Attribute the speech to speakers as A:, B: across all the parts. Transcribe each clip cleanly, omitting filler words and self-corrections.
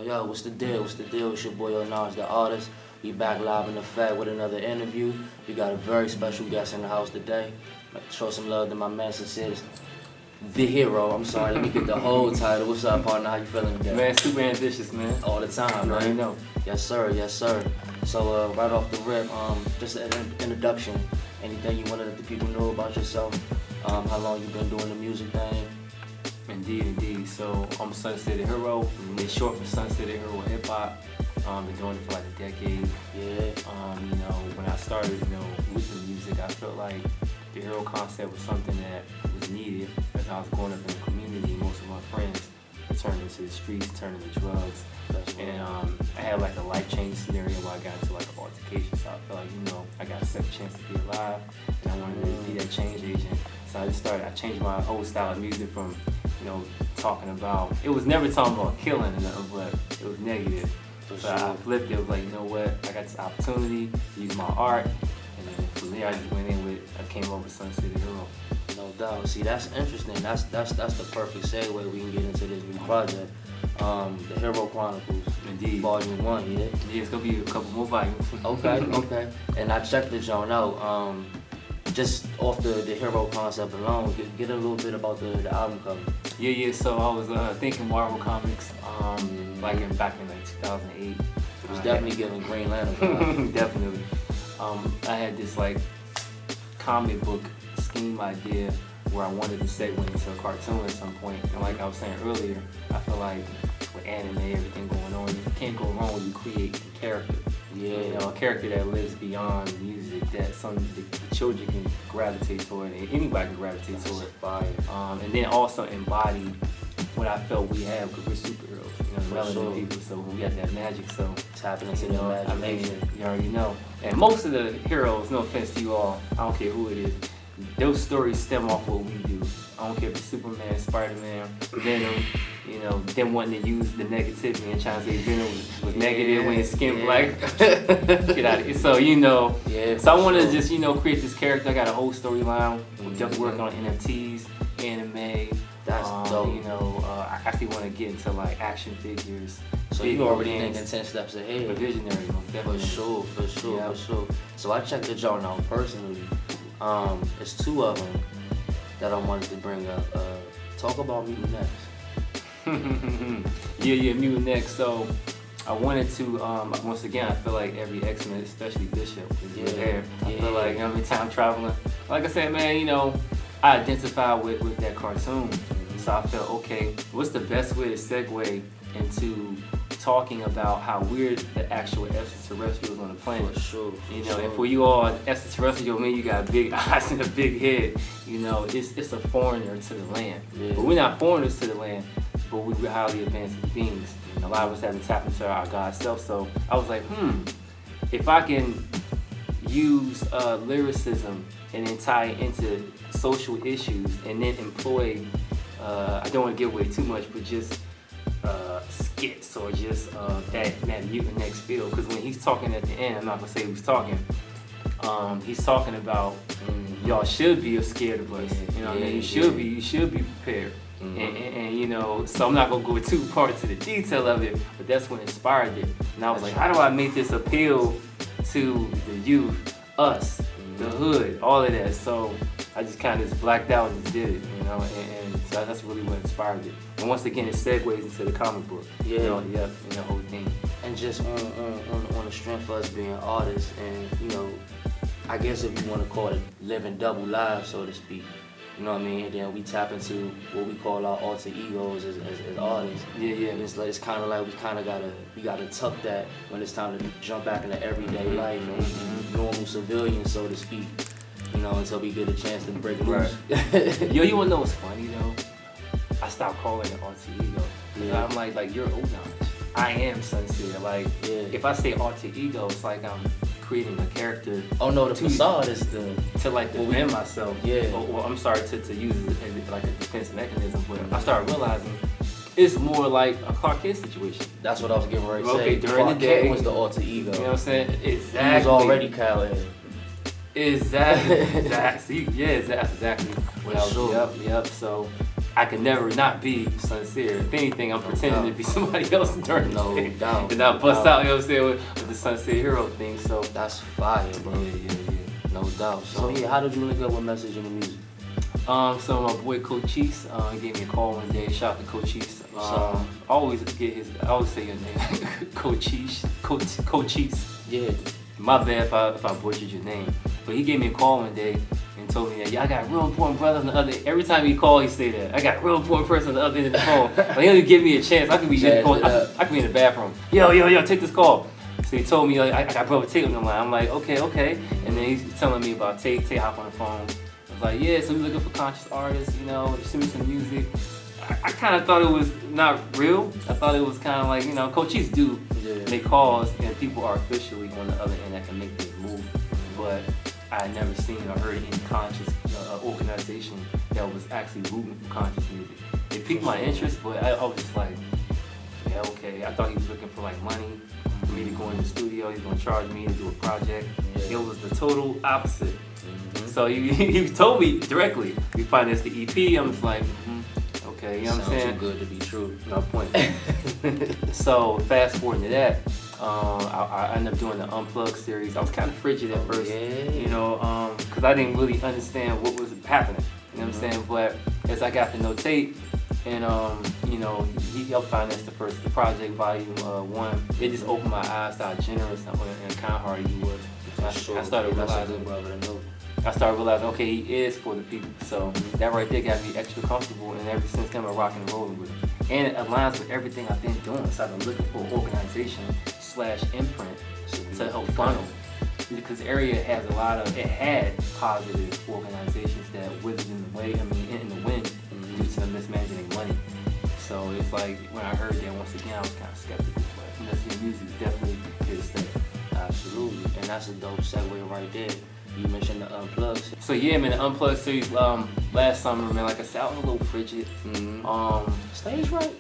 A: Yo, what's the deal? What's the deal? It's your boy Onaj, the artist. We back live in effect with another interview. We got a very special guest in the house today. Show some love to my man Soncier, the hero. I'm sorry, let me get the whole title. What's up, partner? How you feeling today?
B: Man, super ambitious, man.
A: All the time,
B: I
A: man.
B: know.
A: Yes, sir. Yes, sir. So right off the rip, just an introduction. Anything you wanted the people know about yourself? How long you been doing the music thing?
B: Indeed. So I'm Soncier the Hero. It's short for Soncier the Hero Hip Hop. Been doing it for like a decade.
A: Yeah.
B: When I started, with the music, I felt like the hero concept was something that was needed. As I was growing up in the community, most of my friends turned into the streets, turned into drugs. And I had like a life-changing scenario where I got into like an altercation. So I felt like, I got a second chance to be alive, and I wanted to be that change agent. So I changed my whole style of music from, talking about, it was never talking about killing or nothing, but it was negative. So I flipped it. It was like, you know what? I got this opportunity to use my art, and then from there I just went in with. I came up with Soncier the Hero.
A: No doubt. See, that's interesting. That's the perfect segue. We can get into this new project, the Hero Chronicles.
B: Indeed.
A: Volume 1. Yeah.
B: Yeah, it's gonna be a couple more volumes.
A: Okay. And I checked the joint out. Just off the hero concept alone, get a little bit about the album cover.
B: Yeah. So I was thinking Marvel Comics, back in like 2008.
A: It was definitely giving Green Lantern.
B: Definitely. I had this like comic book scheme idea where I wanted to segue into a cartoon at some point. And like I was saying earlier, I feel like with anime, everything going on, you can't go wrong when you create a character.
A: Yeah.
B: A character that lives beyond music, that the children can gravitate toward, and anybody can gravitate toward.
A: Fire.
B: And then also embody what I felt we have, because we're superheroes, melanin people. So when we got that magic, so
A: tapping into the imagination.
B: You already know. And most of the heroes, no offense to you all, I don't care who it is, those stories stem off what we do. I don't care if it's Superman, Spider-Man, Venom, them wanting to use the negativity and trying to say Venom was negative when his skin black. Get out of here. So,
A: Yeah,
B: so I wanted to just, create this character. I got a whole storyline. We're just working on NFTs, anime.
A: That's dope.
B: I actually want to get into like action figures.
A: So you already thinking 10 steps ahead.
B: A visionary, most definitely.
A: For sure. So I checked the joint out personally. It's two of them that I wanted to bring up. Talk about Mutant X.
B: Yeah, Mutant X. So I wanted to, once again, I feel like every X-Men, especially Bishop, is there. I feel like, time traveling. Like I said, man, I identify with that cartoon. So I felt, okay, what's the best way to segue into talking about how weird the actual extraterrestrials on the planet?
A: For sure.
B: And for you all, extraterrestrial mean you got big eyes and a big head. It's a foreigner to the land.
A: Yeah.
B: But we're not foreigners to the land, but we're highly advanced beings. A lot of us haven't tapped into our God self. So I was like, if I can use lyricism and then tie it into social issues and then employ, I don't want to give away too much, but just skits or just that Mutant X feel. Because when he's talking at the end, I'm not going to say who's talking, he's talking about y'all should be scared of us. You should be prepared. And so I'm not gonna go too far into the detail of it, but that's what inspired it. And I was like, how do I make this appeal to the youth, us, the hood, all of that? So I just kind of just blacked out and just did it, and so that's really what inspired it. And once again, it segues into the comic book. The whole thing.
A: And just on the strength of us being artists, and I guess if you want to call it living double lives, so to speak. You know what I mean? And then we tap into what we call our alter egos as artists.
B: Yeah.
A: It's kind of like we gotta tuck that when it's time to jump back into everyday life, normal civilians, so to speak. Until we get a chance to break loose.
B: You wanna know what's funny though? I stopped calling it alter ego. Yeah. I'm like you're Onaj. I am Soncier. If I say alter ego, it's like I'm creating a character.
A: Oh no, the facade is to
B: defend myself.
A: Yeah.
B: Or I'm sorry, to use it as like a defense mechanism. But I started realizing it's more like a Clark Kent situation.
A: That's what I was getting ready to say.
B: Okay, during
A: Clark
B: the day
A: Kent was the alter ego.
B: You know what I'm saying? Exactly.
A: He was already Khaled.
B: Exactly. See, exactly.
A: Well,
B: Yep. So I can never not be Soncier. If anything, I'm pretending to be somebody else during the day.
A: Doubt.
B: And I bust out, you know what I'm saying, with the Soncier hero thing. So
A: That's fire, bro.
B: yeah.
A: No doubt. So yeah, how did you link up with Message in the Music?
B: So my boy Cochise, he gave me a call one day. Shout out to Cochise. I always say your name, Cochise.
A: Yeah.
B: My bad if I butchered your name. But he gave me a call one day and told me that, yeah, I got a real important brother on the other. Every time he called, he say that. I got a real important person on the other end of the phone. But he didn't give me a chance. I could be I could be in the bathroom. Yo, take this call. So he told me, I got brother Tate on the line. I'm like, okay. And then he's telling me about Tate. Tate hop on the phone. I was like, yeah, so we looking for conscious artists, you know, send me some music. I kind of thought it was not real. I thought it was kind of like, you know, coaches do make calls and people are officially on the other end that can make this move. But I had never seen or heard any conscious organization that was actually rooting for conscious music. It piqued my interest, but I was just like, yeah, okay. I thought he was looking for like money for me to go in the studio. He's gonna charge me to do a project. It was the total opposite. So he told me directly, we financed the EP. I'm just like, okay, you know what I'm saying?
A: Sounds too good to be true.
B: No point. So fast forward to that, I ended up doing the Unplugged series. I was kind of frigid at first, you know, because I didn't really understand what was happening. You know what I'm saying? But as I got to know Tate, and you know, he helped finance the project, volume 1. It just opened my eyes to how generous and kind-hearted he was. I started realizing, okay, he is for the people. So that right there got me extra comfortable, and ever since then I'm rocking and rolling with him. And it aligns with everything I've been doing. So I've been looking for an organization / imprint to help funnel. Because the area had positive organizations that withered in the wind due to them mismanaging money. So it's like, when I heard that, once again, I was kind of skeptical. But Message Music is definitely here to stay.
A: Absolutely. And that's a dope segue right there. You mentioned the Unplugged.
B: So yeah, man, the Unplugged series last summer, man, like I said, I was a little frigid.
A: Stage right?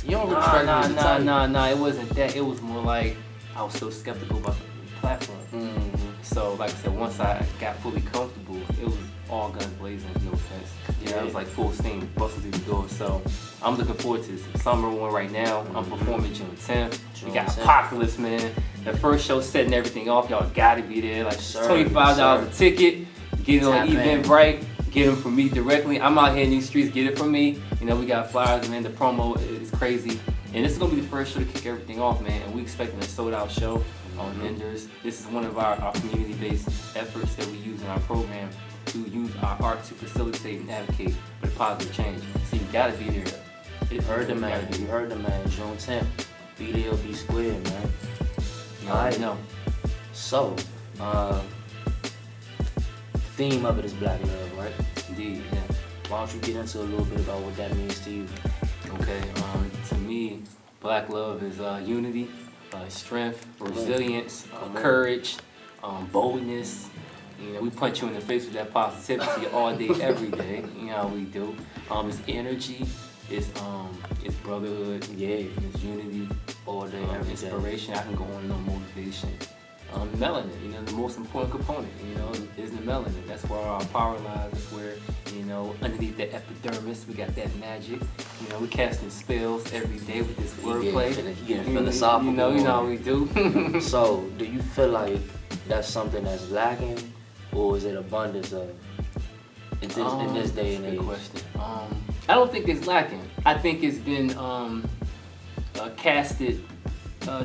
A: You don't really strike me as the type.
B: Nah, it wasn't that. It was more like I was so skeptical about the platform. So like I said, once I got fully comfortable, it was all guns blazing, no offense. Yeah, it was like full steam, busting through the door. So I'm looking forward to this summer one right now. I'm performing June 10th. We got Apocalypse, man. The first show setting everything off. Y'all gotta be there. Like $25 a ticket. Get it on Eventbrite. Get them from me directly. I'm out here in these streets. Get it from me. You know, we got flyers, man. The promo is crazy. And this is gonna be the first show to kick everything off, man. And we expecting a sold-out show on vendors. This is one of our community-based efforts that we use in our program to use our art to facilitate and advocate for the positive change. So you gotta be there.
A: You heard the man. June 10th. Be there or be square, man.
B: I know.
A: So, theme of it is Black love, right?
B: Indeed, yeah.
A: Why don't you get into a little bit about what that means to you?
B: Okay, to me, Black love is unity, strength, resilience, courage, boldness. You know, we punch you in the face with that positivity all day, every day. You know how we do. It's energy, it's brotherhood, it's unity,
A: all day, every day.
B: Inspiration. I can go on, motivation. Melanin, you know, the most important component, you know, is the melanin. That's where our power lies. That's where, you know, underneath the epidermis, we got that magic. You know, we casting spells every day with this wordplay.
A: You getting philosophical.
B: You know how we do.
A: So, do you feel like that's something that's lacking, or is it abundance of in this day and age?
B: Good question. I don't think it's lacking. I think it's been casted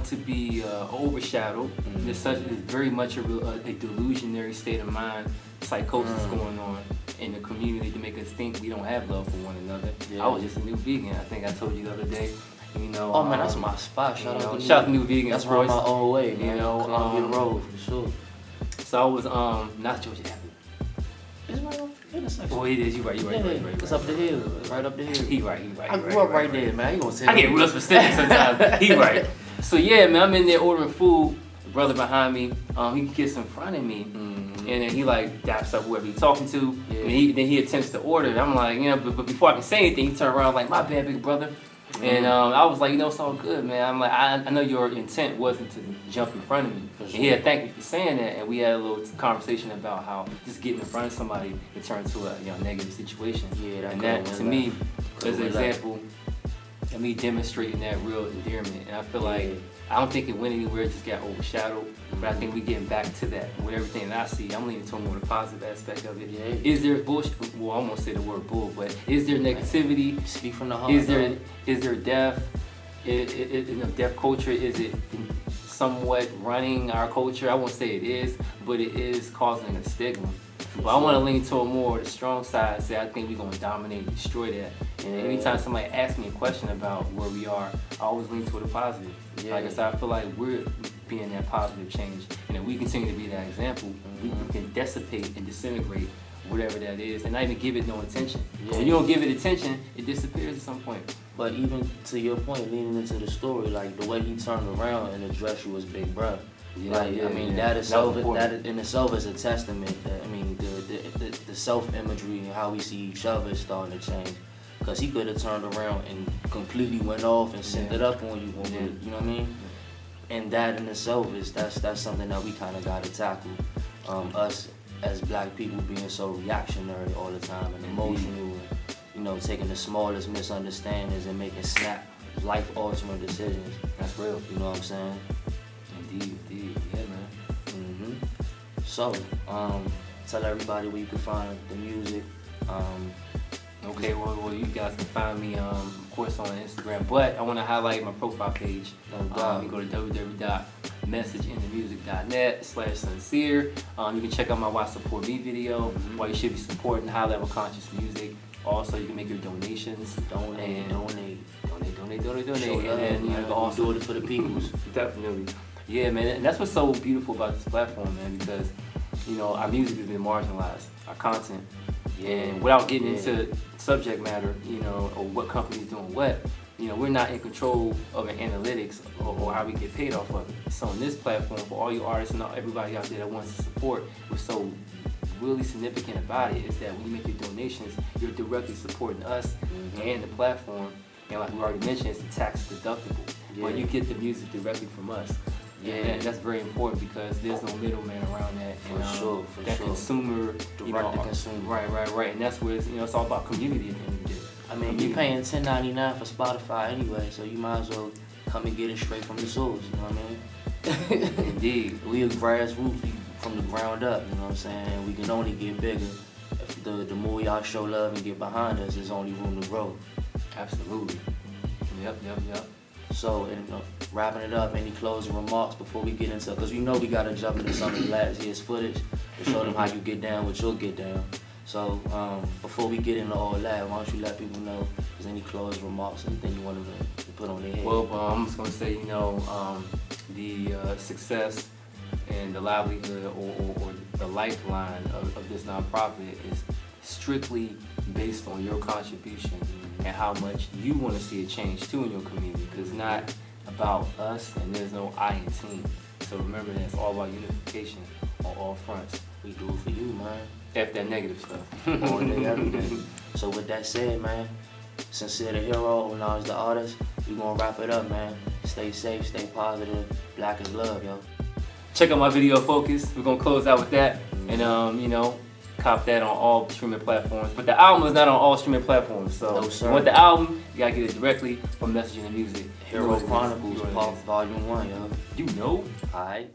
B: to be overshadowed. There's very much a delusionary state of mind, psychosis going on in the community to make us think we don't have love for one another. I was just a new vegan. I think I told you the other day. You know.
A: Oh man, that's my spot. Shout out
B: to New Vegan.
A: That's right my own way, man.
B: You know,
A: Columbia Road for sure.
B: So I was not Georgia Avenue.
A: It's right up the intersection.
B: Oh, it is. You right.
A: It's up the hill. Right up the hill.
B: He right.
A: I grew up right there, man. You gonna say
B: I get real specific sometimes. He right. So yeah, man, I'm in there ordering food. The brother behind me, he gets in front of me, and then he like daps up whoever he's talking to, and then he attempts to order. And I'm like, you know, but before I can say anything, he turned around like, my bad, big brother. And I was like, you know, it's all good, man. I'm like, I know your intent wasn't to jump in front of me. And he had thanked me for saying that, and we had a little conversation about how just getting in front of somebody can turn to a negative situation.
A: Yeah,
B: and that to me As an example, and me demonstrating that real endearment. And I feel like I don't think it went anywhere, it just got overshadowed. But I think we getting back to that with everything that I see. I'm leaning toward more the positive aspect of it.
A: Yeah.
B: Is there bullshit? Well, I won't say the word bull, but is there negativity?
A: Speak from the heart.
B: Is there death? In a deaf culture, is it somewhat running our culture? I won't say it is, but it is causing a stigma. But I want to lean toward more the strong side. Say I think we're gonna dominate and destroy that. And anytime somebody asks me a question about where we are, I always lean toward the positive.
A: Yeah.
B: Like I said, I feel like we're being that positive change, and if we continue to be that example, we can dissipate and disintegrate whatever that is, and not even give it no attention.
A: Yeah.
B: When you don't give it attention, it disappears at some point.
A: But even to your point, leaning into the story, like the way he turned around and addressed you as Big Bruh. That in itself is a testament that, I mean, the self-imagery and how we see each other is starting to change. Because he could have turned around and completely went off and sent it up on you, you know what I mean? And that in itself that's something that we kind of got to tackle. Us as black people being so reactionary all the time and emotional, and, you know, taking the smallest misunderstandings and making snap, life-altering decisions.
B: That's real.
A: You know what I'm saying?
B: Indeed, yeah, man.
A: So, tell everybody where you can find the music.
B: Okay, well, you guys can find me, of course, on Instagram, but I want to highlight my profile page. You can go to www.messageinthemusic.net/Soncier. You can check out my Why Support Me video, why you should be supporting high-level conscious music. Also, you can make your donations.
A: Donate.
B: Show love,
A: and you can also do it for the peoples.
B: Definitely. Yeah, man, and that's what's so beautiful about this platform, man, because, you know, our music has been marginalized, our content. And without getting into subject matter, you know, or what company's doing what, you know, we're not in control of the analytics or how we get paid off of it. So on this platform, for all you artists and everybody out there that wants to support, what's so really significant about it is that when you make your donations, you're directly supporting us and the platform. And like we already mentioned, it's tax deductible. But you get the music directly from us. And that's very important because there's no middleman around that. And, that consumer,
A: direct to consumer.
B: Right. And that's where it's, you know, it's all about community at the end of the day.
A: I mean, you're paying $10.99 for Spotify anyway, so you might as well come and get it straight from the source. You know what I mean?
B: Indeed.
A: We a grassroots from the ground up. You know what I'm saying? We can only get bigger. If the more y'all show love and get behind us, there's only room to grow.
B: Absolutely. Yep.
A: So, wrapping it up, any closing remarks before we get into, because we know we got to jump into some of the last year's footage to show them how you get down with your get down. So, before we get into all that, why don't you let people know if there's any closing remarks, anything you want them to put on their head?
B: Well, I'm just going to say, you know, the success and the livelihood or the lifeline of this nonprofit is strictly based on your contribution and how much you want to see a change too in your community, because it's not about us and there's no I in team. So remember that it's all about unification on all fronts.
A: We do it for you, man.
B: F that negative stuff.
A: All day, every day. So with that said, man, Soncier the hero, Onaj the artist, we gonna wrap it up, man. Stay safe, stay positive. Black is love, yo.
B: Check out my video Focus. We're gonna close out with that. And you know, cop that on all streaming platforms. But the album is not on all streaming platforms. So
A: no, sir.
B: You want the album, you gotta get it directly from Messaging the Music.
A: Hero Chronicles, Volume 1, yo.
B: You know?
A: Alright.